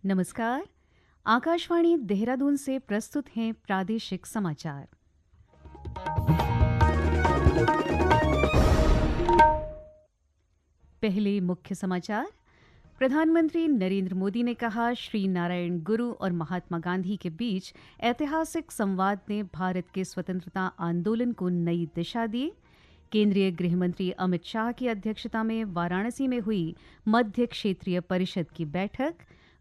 नमस्कार। आकाशवाणी देहरादून से प्रस्तुत हैं प्रादेशिक समाचार। पहले मुख्य समाचार। प्रधानमंत्री नरेंद्र मोदी ने कहा, श्री नारायण गुरु और महात्मा गांधी के बीच ऐतिहासिक संवाद ने भारत के स्वतंत्रता आंदोलन को नई दिशा दी। केंद्रीय गृह मंत्री अमित शाह की अध्यक्षता में वाराणसी में हुई मध्य क्षेत्रीय परिषद की बैठक।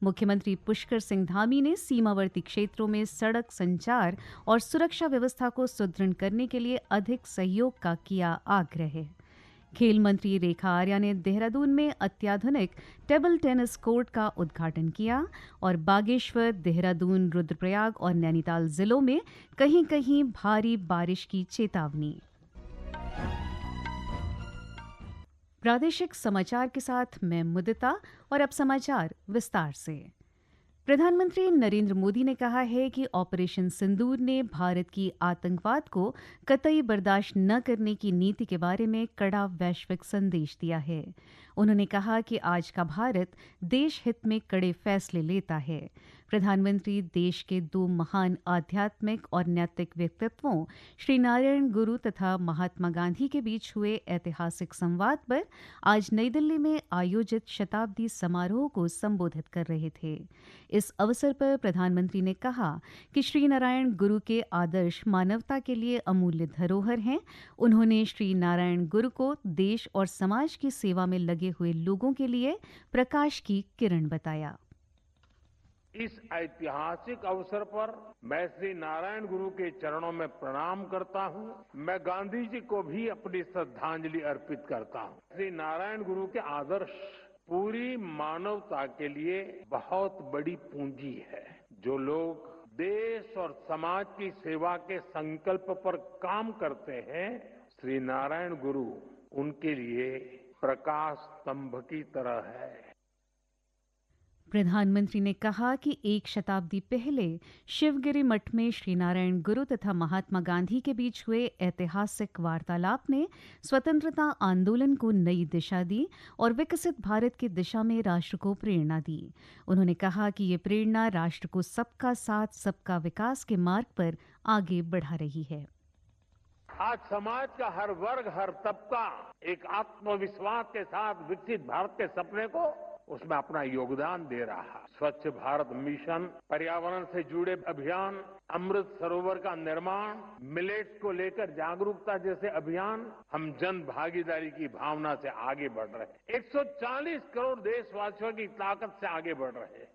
मुख्यमंत्री पुष्कर सिंह धामी ने सीमावर्ती क्षेत्रों में सड़क संचार और सुरक्षा व्यवस्था को सुदृढ़ करने के लिए अधिक सहयोग का किया आग्रह। खेल मंत्री रेखा आर्या ने देहरादून में अत्याधुनिक टेबल टेनिस कोर्ट का उद्घाटन किया और बागेश्वर, देहरादून, रुद्रप्रयाग और नैनीताल जिलों में कहीं-कहीं भारी बारिश की चेतावनी। प्रादेशिक समाचार के साथ मैं मुदिता और अब समाचार विस्तार से। प्रधानमंत्री नरेंद्र मोदी ने कहा है कि ऑपरेशन सिंदूर ने भारत की आतंकवाद को कतई बर्दाश्त न करने की नीति के बारे में कड़ा वैश्विक संदेश दिया है। उन्होंने कहा कि आज का भारत देश हित में कड़े फैसले लेता है। प्रधानमंत्री देश के दो महान आध्यात्मिक और नैतिक व्यक्तित्वों श्री नारायण गुरु तथा महात्मा गांधी के बीच हुए ऐतिहासिक संवाद पर आज नई दिल्ली में आयोजित शताब्दी समारोह को संबोधित कर रहे थे। इस अवसर पर प्रधानमंत्री ने कहा कि श्री नारायण गुरु के आदर्श मानवता के लिए अमूल्य धरोहर हैं। उन्होंने श्री नारायण गुरु को देश और समाज की सेवा में लगे हुए लोगों के लिए प्रकाश की किरण बताया। इस ऐतिहासिक अवसर पर मैं श्री नारायण गुरु के चरणों में प्रणाम करता हूं। मैं गांधी जी को भी अपनी श्रद्धांजलि अर्पित करता हूं। श्री नारायण गुरु के आदर्श पूरी मानवता के लिए बहुत बड़ी पूंजी है। जो लोग देश और समाज की सेवा के संकल्प पर काम करते हैं, श्री नारायण गुरु उनके लिए प्रकाश स्तंभ की तरह है। प्रधानमंत्री ने कहा कि एक शताब्दी पहले शिवगिरी मठ में श्री नारायण गुरु तथा महात्मा गांधी के बीच हुए ऐतिहासिक वार्तालाप ने स्वतंत्रता आंदोलन को नई दिशा दी और विकसित भारत की दिशा में राष्ट्र को प्रेरणा दी। उन्होंने कहा कि ये प्रेरणा राष्ट्र को सबका साथ, सबका विकास के मार्ग पर आगे बढ़ा रही है। आज समाज का हर वर्ग, हर तबका एक आत्मविश्वास के साथ विकसित भारत के सपने को उसमें अपना योगदान दे रहा है। स्वच्छ भारत मिशन, पर्यावरण से जुड़े अभियान, अमृत सरोवर का निर्माण, मिलेट्स को लेकर जागरूकता जैसे अभियान, हम जन भागीदारी की भावना से आगे बढ़ रहे हैं। 140 करोड़ देशवासियों की ताकत से आगे बढ़ रहे हैं।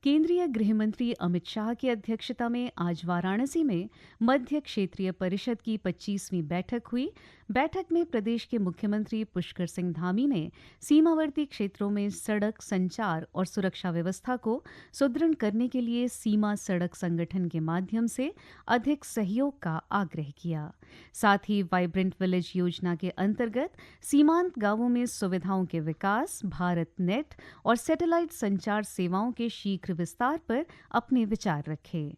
केंद्रीय गृह मंत्री अमित शाह की अध्यक्षता में आज वाराणसी में मध्य क्षेत्रीय परिषद की 25वीं बैठक हुई। बैठक में प्रदेश के मुख्यमंत्री पुष्कर सिंह धामी ने सीमावर्ती क्षेत्रों में सड़क संचार और सुरक्षा व्यवस्था को सुदृढ़ करने के लिए सीमा सड़क संगठन के माध्यम से अधिक सहयोग का आग्रह किया। साथ ही वाइब्रेंट विलेज योजना के अंतर्गत सीमांत गांवों में सुविधाओं के विकास, भारत नेट और सैटेलाइट संचार सेवाओं के शीघ्र विस्तार पर अपने विचार रखे।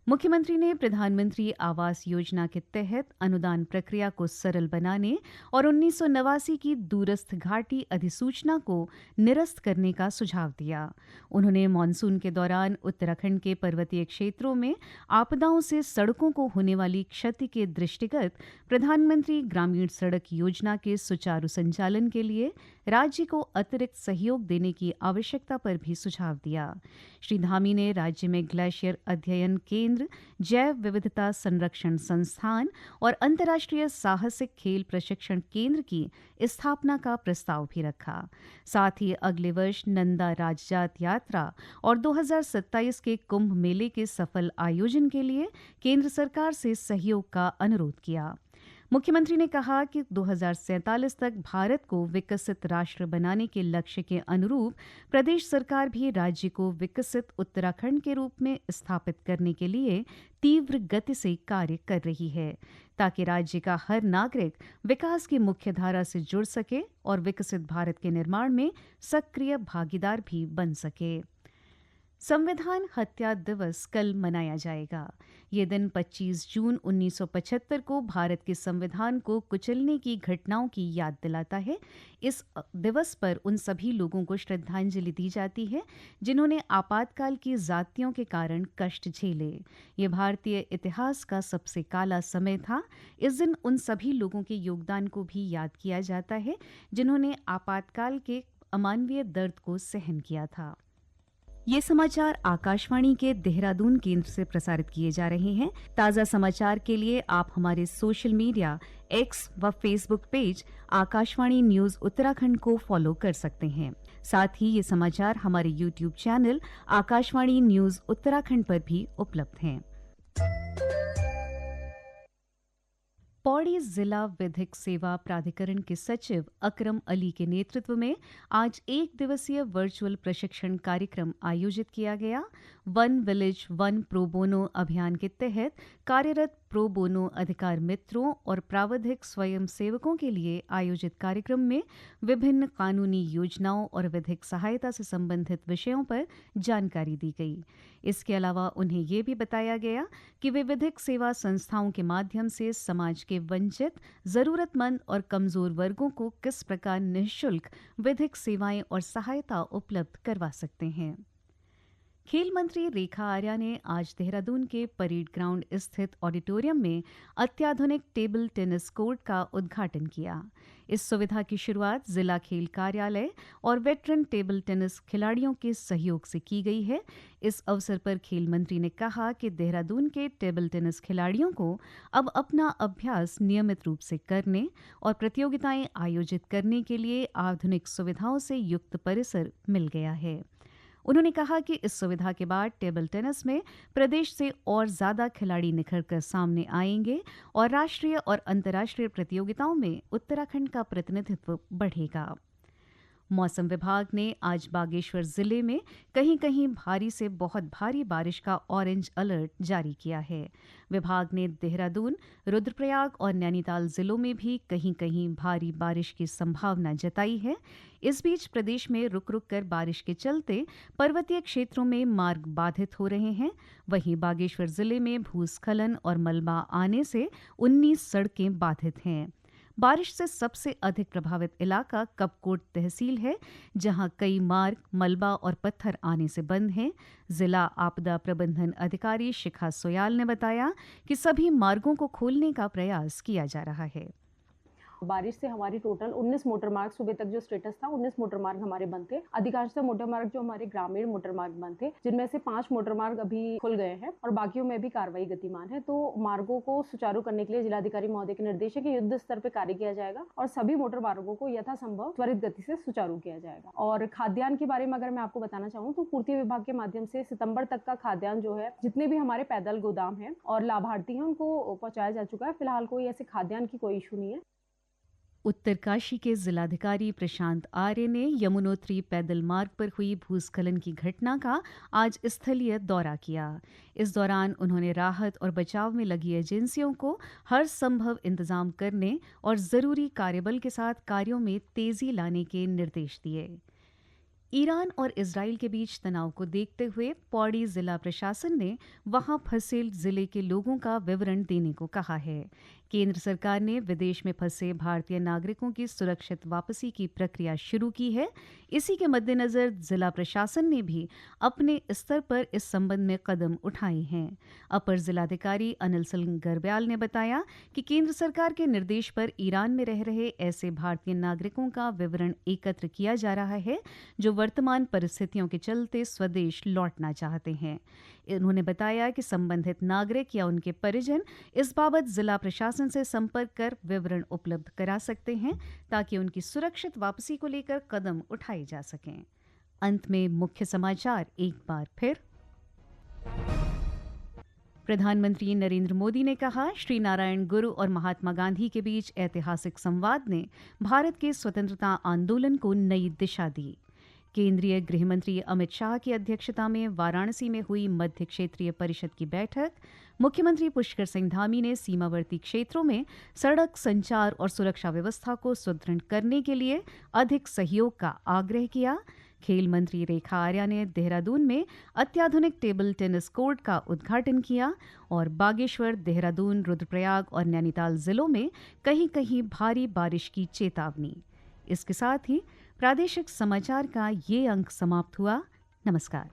मुख्यमंत्री ने प्रधानमंत्री आवास योजना के तहत अनुदान प्रक्रिया को सरल बनाने और 1989 की दूरस्थ घाटी अधिसूचना को निरस्त करने का सुझाव दिया। उन्होंने मानसून के दौरान उत्तराखंड के पर्वतीय क्षेत्रों में आपदाओं से सड़कों को होने वाली क्षति के दृष्टिगत प्रधानमंत्री ग्रामीण सड़क योजना के सुचारू संचालन के लिए राज्य को अतिरिक्त सहयोग देने की आवश्यकता पर भी सुझाव दिया। श्री धामी ने राज्य में ग्लेशियर अध्ययन केंद्र, जैव विविधता संरक्षण संस्थान और अंतर्राष्ट्रीय साहसिक खेल प्रशिक्षण केंद्र की स्थापना का प्रस्ताव भी रखा। साथ ही अगले वर्ष नंदा राजजात यात्रा और 2027 के कुंभ मेले के सफल आयोजन के लिए केंद्र सरकार से सहयोग का अनुरोध किया। मुख्यमंत्री ने कहा कि 2047 तक भारत को विकसित राष्ट्र बनाने के लक्ष्य के अनुरूप प्रदेश सरकार भी राज्य को विकसित उत्तराखंड के रूप में स्थापित करने के लिए तीव्र गति से कार्य कर रही है, ताकि राज्य का हर नागरिक विकास की मुख्य धारा से जुड़ सके और विकसित भारत के निर्माण में सक्रिय भागीदार भी बन सके। संविधान हत्या दिवस कल मनाया जाएगा। ये दिन 25 जून 1975 को भारत के संविधान को कुचलने की घटनाओं की याद दिलाता है। इस दिवस पर उन सभी लोगों को श्रद्धांजलि दी जाती है जिन्होंने आपातकाल की जातियों के कारण कष्ट झेले। ये भारतीय इतिहास का सबसे काला समय था। इस दिन उन सभी लोगों के योगदान को भी याद किया जाता है जिन्होंने आपातकाल के अमानवीय दर्द को सहन किया था। ये समाचार आकाशवाणी के देहरादून केंद्र से प्रसारित किए जा रहे हैं। ताज़ा समाचार के लिए आप हमारे सोशल मीडिया एक्स व Facebook page Akashvani news Uttarakhand को फॉलो कर सकते हैं। साथ ही ये समाचार हमारे YouTube channel Akashvani news Uttarakhand पर भी उपलब्ध हैं। पौड़ी जिला विधिक सेवा प्राधिकरण के सचिव अकरम अली के नेतृत्व में आज 1 दिवसीय वर्चुअल प्रशिक्षण कार्यक्रम आयोजित किया गया। One village one pro bono अभियान के तहत कार्यरत प्रो बोनो अधिकार मित्रों और प्रावधिक स्वयं सेवकों के लिए आयोजित कार्यक्रम में विभिन्न कानूनी योजनाओं और विधिक सहायता से संबंधित विषयों पर जानकारी दी गई। इसके अलावा उन्हें ये भी बताया गया कि वे विधिक सेवा संस्थाओं के माध्यम से समाज के वंचित, जरूरतमंद और कमजोर वर्गों को किस प्रकार निःशुल्क विधिक सेवाएं और सहायता उपलब्ध करवा सकते हैं। खेल मंत्री रेखा आर्या ने आज देहरादून के परेड ग्राउंड स्थित ऑडिटोरियम में अत्याधुनिक टेबल टेनिस कोर्ट का उद्घाटन किया। इस सुविधा की शुरुआत जिला खेल कार्यालय और वेटरन टेबल टेनिस खिलाड़ियों के सहयोग से की गई है। इस अवसर पर खेल मंत्री ने कहा कि देहरादून के टेबल टेनिस खिलाड़ियों को अब अपना अभ्यास नियमित रूप से करने और प्रतियोगिताएं आयोजित करने के लिए आधुनिक सुविधाओं से युक्त परिसर मिल गया है। उन्होंने कहा कि इस सुविधा के बाद टेबल टेनिस में प्रदेश से और ज्यादा खिलाड़ी निखर कर सामने आएंगे और राष्ट्रीय और अंतर्राष्ट्रीय प्रतियोगिताओं में उत्तराखंड का प्रतिनिधित्व बढ़ेगा। मौसम विभाग ने आज बागेश्वर जिले में कहीं कहीं भारी से बहुत भारी बारिश का ऑरेंज अलर्ट जारी किया है। विभाग ने देहरादून, रुद्रप्रयाग और नैनीताल जिलों में भी कहीं कहीं भारी बारिश की संभावना जताई है। इस बीच प्रदेश में रुक रुक कर बारिश के चलते पर्वतीय क्षेत्रों में मार्ग बाधित हो रहे हैं। वहीं बागेश्वर जिले में भूस्खलन और मलबा आने से 19 सड़कें बाधित हैं। बारिश से सबसे अधिक प्रभावित इलाका कपकोट तहसील है, जहां कई मार्ग मलबा और पत्थर आने से बंद हैं। जिला आपदा प्रबंधन अधिकारी शिखा सोयाल ने बताया कि सभी मार्गों को खोलने का प्रयास किया जा रहा है। बारिश से हमारी टोटल 19 मोटर मार्ग सुबह तक जो स्टेटस था 19 मोटर मार्ग हमारे बंद थे। अधिकांशतः मोटर मार्ग जो हमारे ग्रामीण मोटर मार्ग बंद थे, जिनमें से 5 मोटर मार्ग अभी खुल गए हैं और बाकियों में भी कार्रवाई गतिमान है। तो मार्गों को सुचारू करने के लिए जिलाधिकारी महोदय के निर्देश है कि युद्ध स्तर पर कार्य किया जाएगा और सभी मोटर मार्गों को यथासंभव त्वरित गति से सुचारू किया जाएगा। और खाद्यान्न के बारे में अगर मैं आपको बताना चाहूँ तो पूर्ति विभाग के माध्यम से सितंबर तक का खाद्यान्न जो है जितने भी हमारे पैदल गोदाम है और लाभार्थी हैं उनको पहुंचाया जा चुका है। फिलहाल कोई ऐसे खाद्यान्न की कोई इशू नहीं है। उत्तरकाशी के जिलाधिकारी प्रशांत आर्य ने यमुनोत्री पैदल मार्ग पर हुई भूस्खलन की घटना का आज स्थलीय दौरा किया। इस दौरान उन्होंने राहत और बचाव में लगी एजेंसियों को हर संभव इंतजाम करने और जरूरी कार्यबल के साथ कार्यों में तेजी लाने के निर्देश दिए। ईरान और इजराइल के बीच तनाव को देखते हुए पौड़ी जिला प्रशासन ने वहां फंसे जिले के लोगों का विवरण देने को कहा है। केंद्र सरकार ने विदेश में फंसे भारतीय नागरिकों की सुरक्षित वापसी की प्रक्रिया शुरू की है। इसी के मद्देनजर जिला प्रशासन ने भी अपने स्तर पर इस संबंध में कदम उठाए हैं। अपर जिलाधिकारी अनिल सिंह गर्ब्याल ने बताया कि केंद्र सरकार के निर्देश पर ईरान में रह रहे ऐसे भारतीय नागरिकों का विवरण एकत्र किया जा रहा है जो वर्तमान परिस्थितियों के चलते स्वदेश लौटना चाहते हैं। उन्होंने बताया कि संबंधित नागरिक या उनके परिजन इस बाबत जिला प्रशासन से संपर्क कर विवरण उपलब्ध करा सकते हैं ताकि उनकी सुरक्षित वापसी को लेकर कदम उठाए जा सकें। अंत में मुख्य समाचार एक बार फिर। प्रधानमंत्री नरेंद्र मोदी ने कहा, श्री नारायण गुरु और महात्मा गांधी के बीच ऐतिहासिक संवाद ने भारत के स्वतंत्रता आंदोलन को नई दिशा दी। केंद्रीय गृह मंत्री अमित शाह की अध्यक्षता में वाराणसी में हुई मध्य क्षेत्रीय परिषद की बैठक। मुख्यमंत्री पुष्कर सिंह धामी ने सीमावर्ती क्षेत्रों में सड़क संचार और सुरक्षा व्यवस्था को सुदृढ़ करने के लिए अधिक सहयोग का आग्रह किया। खेल मंत्री रेखा आर्या ने देहरादून में अत्याधुनिक टेबल टेनिस कोर्ट का उद्घाटन किया और बागेश्वर, देहरादून, रुद्रप्रयाग और नैनीताल जिलों में कहीं कहीं भारी बारिश की चेतावनी। इसके साथ ही प्रादेशिक समाचार का ये अंक समाप्त हुआ। नमस्कार।